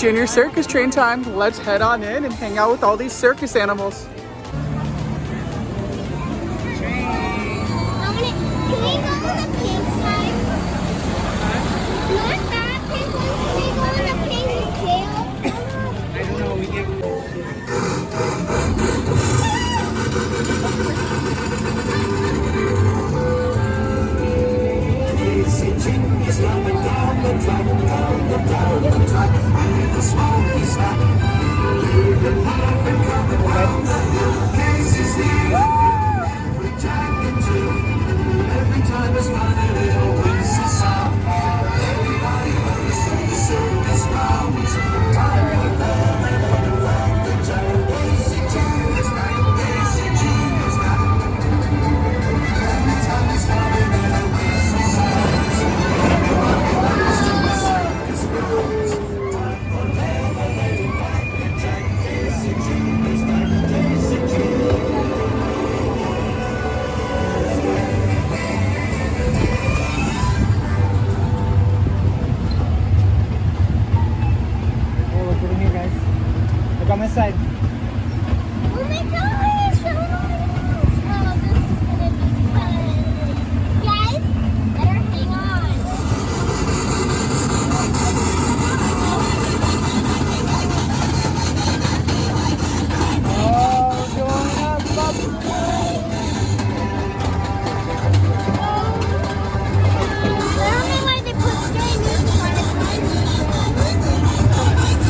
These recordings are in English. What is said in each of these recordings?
Junior circus train time. Let's head on in and hang out with all these circus animals. On this side. Oh my gosh! Oh, this is gonna be fun. Guys, better hang on. Oh, going up, up. I don't know why they put scary music on it.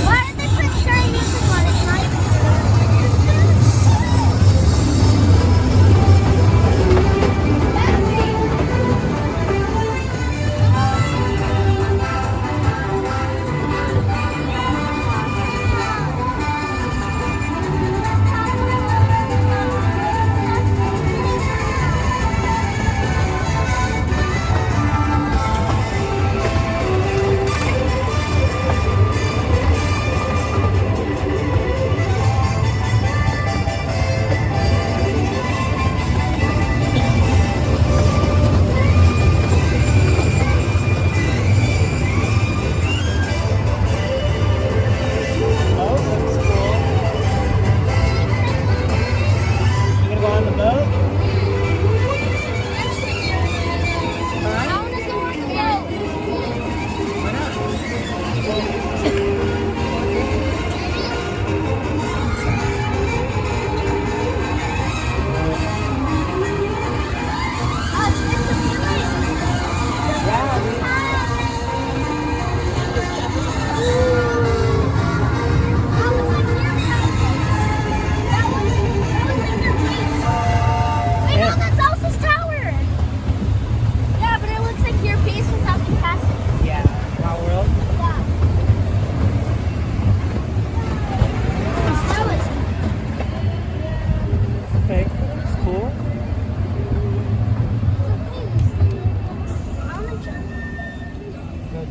Why did they put scary music on it?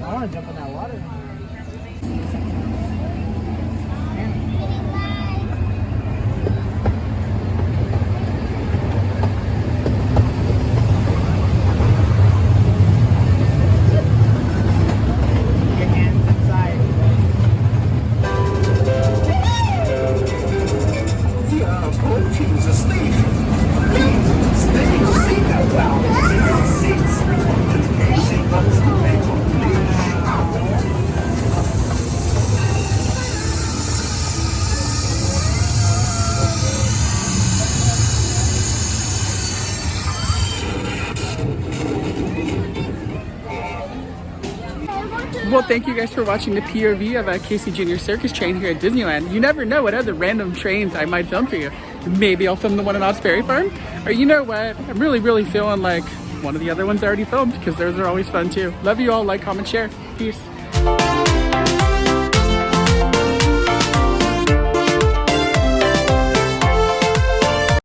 I want to jump in that water. Your hands inside. We are approaching the station. Please stay seatbelt down in your seats. Seatbelts remain on, please. Well, thank you guys for watching the POV of a Casey Junior circus train here at Disneyland. You never know what other random trains I might film for you. Maybe I'll film the one in Knott's Berry Farm. Or you know what? I'm really feeling like one of the other ones I already filmed because those are always fun too. Love you all. Like, comment, share. Peace.